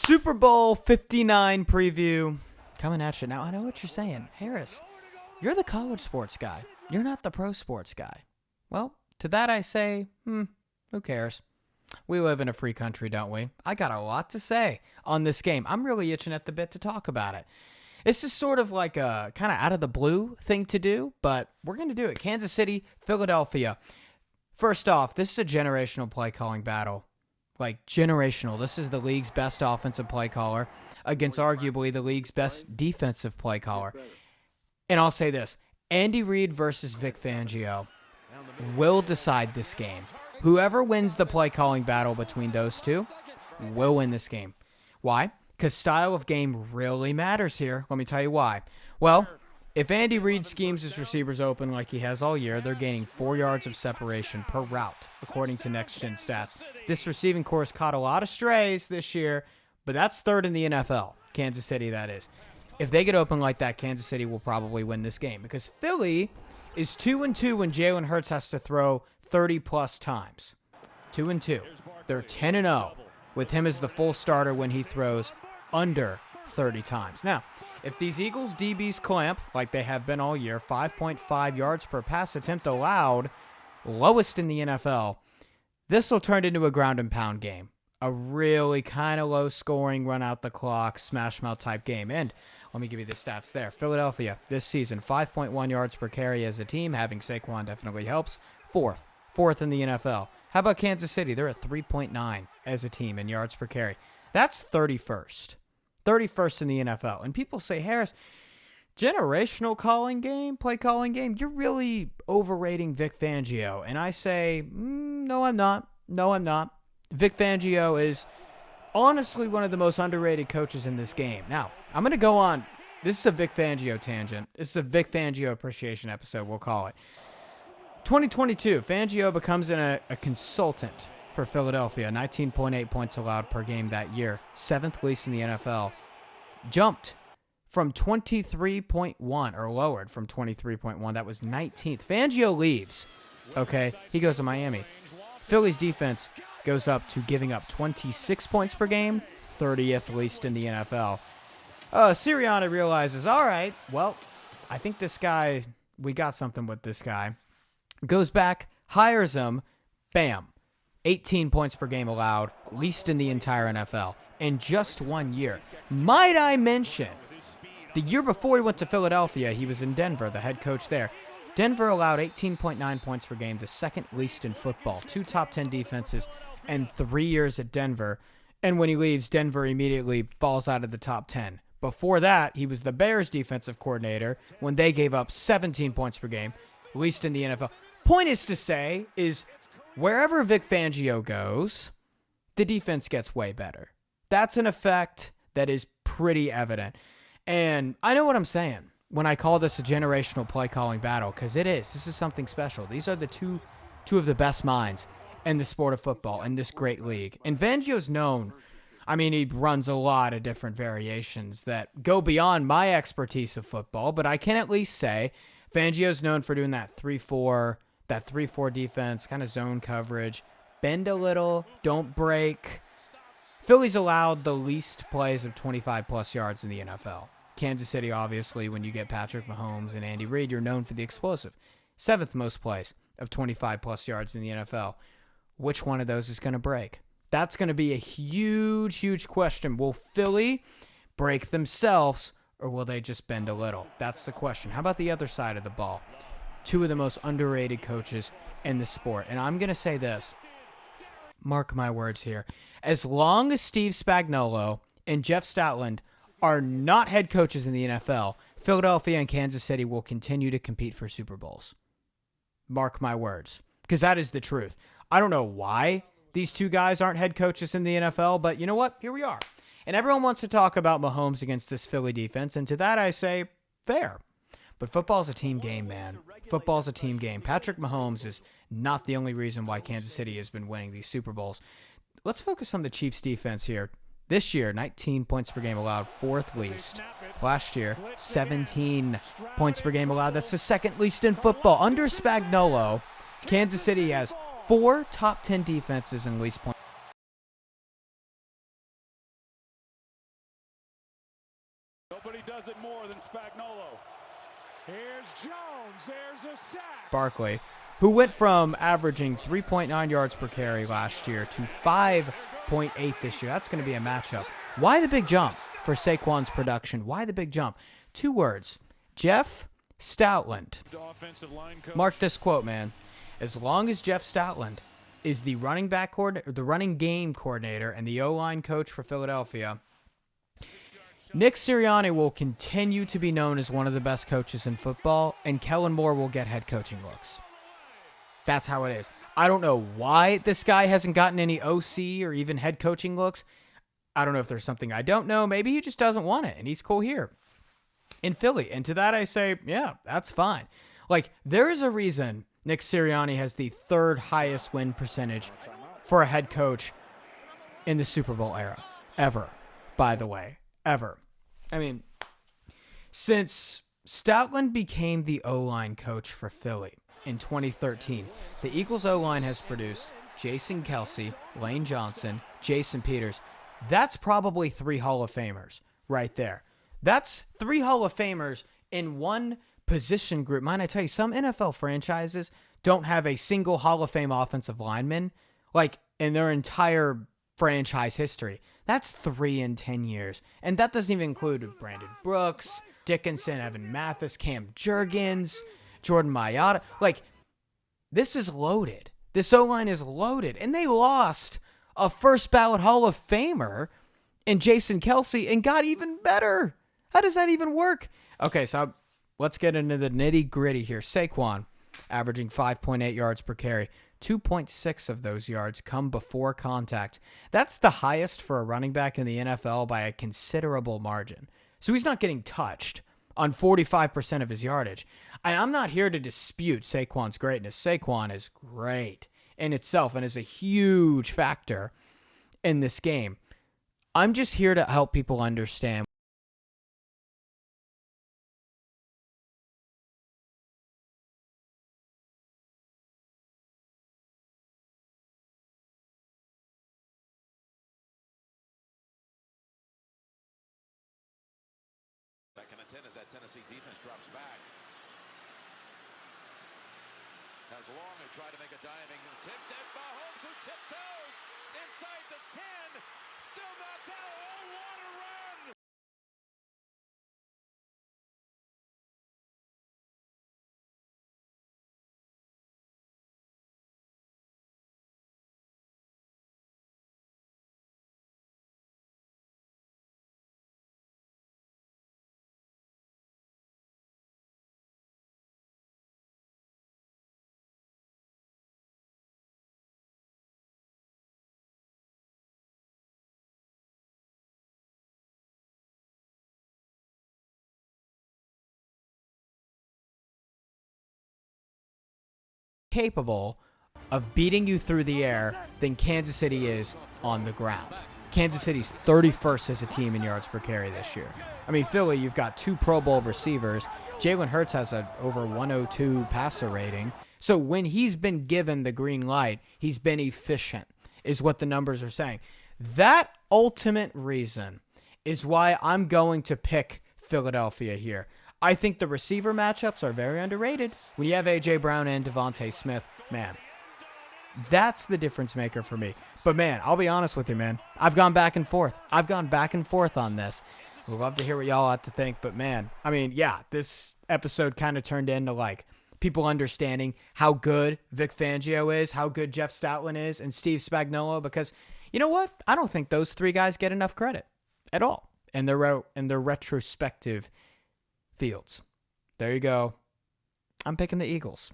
Super Bowl 59 preview coming at you. Now, I know what you're saying. Harris, you're the college sports guy. You're not the pro sports guy. Well, to that I say, who cares? We live in a free country, don't we? I got a lot to say on this game. I'm really itching at the bit to talk about it. This is sort of like a kind of out of the blue thing to do, but we're going to do it. Kansas City, Philadelphia. First off, this is a generational play calling battle. Like, generational. This is the league's best offensive play caller against arguably the league's best defensive play caller. And I'll say this. Andy Reid versus Vic Fangio will decide this game. Whoever wins the play calling battle between those two will win this game. Why? Because style of game really matters here. Let me tell you why. Well, if Andy Reid schemes his receivers open like he has all year, they're gaining 4 yards of separation per route, according to Next Gen Stats. This receiving corps has caught a lot of strays this year, but that's third in the NFL. Kansas City, that is. If they get open like that, Kansas City will probably win this game because Philly is 2-2 when Jalen Hurts has to throw 30-plus times. 2-2. They're 10-0 with him as the full starter when he throws under 30 times. Now, if these Eagles DBs clamp, like they have been all year, 5.5 yards per pass attempt allowed, lowest in the NFL, this will turn into a ground and pound game. A really kind of low-scoring, run-out-the-clock, smash-mouth type game. And let me give you the stats there. Philadelphia, this season, 5.1 yards per carry as a team. Having Saquon definitely helps. Fourth in the NFL. How about Kansas City? They're at 3.9 as a team in yards per carry. That's 31st. 31st in the NFL. And people say, Harris, generational calling game, play calling game, you're really overrating Vic Fangio. And I say, no, I'm not. No, I'm not. Vic Fangio is honestly one of the most underrated coaches in this game. Now, I'm going to go on. This is a Vic Fangio tangent. This is a Vic Fangio appreciation episode, we'll call it. 2022, Fangio becomes a consultant for Philadelphia. 19.8 points allowed per game that year. 7th least in the NFL. Jumped from 23.1, or lowered from 23.1. That was 19th. Fangio leaves. Okay, he goes to Miami. Philly's defense goes up to giving up 26 points per game. 30th least in the NFL. Sirianni realizes, all right, well, I think this guy, we got something with this guy. Goes back, hires him, bam. 18 points per game allowed, least in the entire NFL, in just 1 year. Might I mention, the year before he went to Philadelphia, he was in Denver, the head coach there. Denver allowed 18.9 points per game, the second least in football. 2 top 10 defenses, and 3 years at Denver. And when he leaves, Denver immediately falls out of the top 10. Before that, he was the Bears defensive coordinator when they gave up 17 points per game, least in the NFL. Point is to say is wherever Vic Fangio goes, the defense gets way better. That's an effect that is pretty evident. And I know what I'm saying when I call this a generational play calling battle, because it is. This is something special. These are the two of the best minds in the sport of football in this great league. And Fangio's known, I mean, he runs a lot of different variations that go beyond my expertise of football, but I can at least say Fangio's known for doing that 3-4 defense, kind of zone coverage, bend a little, don't break. Philly's allowed the least plays of 25-plus yards in the NFL. Kansas City, obviously, when you get Patrick Mahomes and Andy Reid, you're known for the explosive. 7th most plays of 25-plus yards in the NFL. Which one of those is going to break? That's going to be a huge, huge question. Will Philly break themselves, or will they just bend a little? That's the question. How about the other side of the ball? 2 of the most underrated coaches in the sport. And I'm going to say this. Mark my words here. As long as Steve Spagnuolo and Jeff Stoutland are not head coaches in the NFL, Philadelphia and Kansas City will continue to compete for Super Bowls. Mark my words. Because that is the truth. I don't know why these 2 guys aren't head coaches in the NFL, but you know what? Here we are. And everyone wants to talk about Mahomes against this Philly defense, and to that I say, fair. But football's a team game, man. Football's a team game. Patrick Mahomes is not the only reason why Kansas City has been winning these Super Bowls. Let's focus on the Chiefs' defense here. This year, 19 points per game allowed, 4th least. Last year, 17 points per game allowed. That's the 2nd least in football. Under Spagnuolo, Kansas City has 4 top 10 defenses and least points. but he does it more than Spagnuolo. Here's Jones. There's a sack. Barkley, who went from averaging 3.9 yards per carry last year to 5.8 this year. That's going to be a matchup. Why the big jump for Saquon's production? Why the big jump? 2 words. Jeff Stoutland. Mark this quote, man. As long as Jeff Stoutland is the running game coordinator and the O-line coach for Philadelphia, Nick Sirianni will continue to be known as one of the best coaches in football, and Kellen Moore will get head coaching looks. That's how it is. I don't know why this guy hasn't gotten any OC or even head coaching looks. I don't know if there's something I don't know. Maybe he just doesn't want it, and he's cool here in Philly. And to that I say, yeah, that's fine. Like, there is a reason Nick Sirianni has the 3rd highest win percentage for a head coach in the Super Bowl era. Ever, by the way. Ever. I mean, since Stoutland became the O-line coach for Philly in 2013, the Eagles O-line has produced Jason Kelce, Lane Johnson, Jason Peters. That's probably 3 Hall of Famers right there. That's 3 Hall of Famers in one position group. Mind I tell you, some NFL franchises don't have a single Hall of Fame offensive lineman, like, in their entire franchise history. That's 3 in 10 years. And that doesn't even include Brandon Brooks, Dickinson, Evan Mathis, Cam Jurgens, Jordan Mailata. Like, this is loaded. This O-line is loaded. And they lost a first ballot Hall of Famer in Jason Kelce and got even better. How does that even work? Okay, so let's get into the nitty gritty here. Saquon, averaging 5.8 yards per carry. 2.6 of those yards come before contact. That's the highest for a running back in the NFL by a considerable margin. So he's not getting touched on 45% of his yardage. I'm not here to dispute Saquon's greatness. Saquon is great in itself and is a huge factor in this game. I'm just here to help people understand Second and 10 as that Tennessee defense drops back. Has long to try to make a diving tip. And Mahomes who tiptoes inside the 10. Still not down. Oh, what a run! capable of beating you through the air than Kansas City is on the ground. Kansas City's 31st as a team in yards per carry this year. I mean, Philly, you've got 2 Pro Bowl receivers. Jalen Hurts has a over 102 passer rating. So when he's been given the green light, he's been efficient, is what the numbers are saying. That ultimate reason is why I'm going to pick Philadelphia here. I think the receiver matchups are very underrated. When you have A.J. Brown and Devontae Smith, man, that's the difference maker for me. But, man, I'll be honest with you, man. I've gone back and forth. On this. We'd love to hear what y'all have to think. But, man, I mean, yeah, this episode kind of turned into, like, people understanding how good Vic Fangio is, how good Jeff Stoutland is, and Steve Spagnuolo. Because, you know what? I don't think those 3 guys get enough credit at all in their retrospective fields. There you go. I'm picking the Eagles.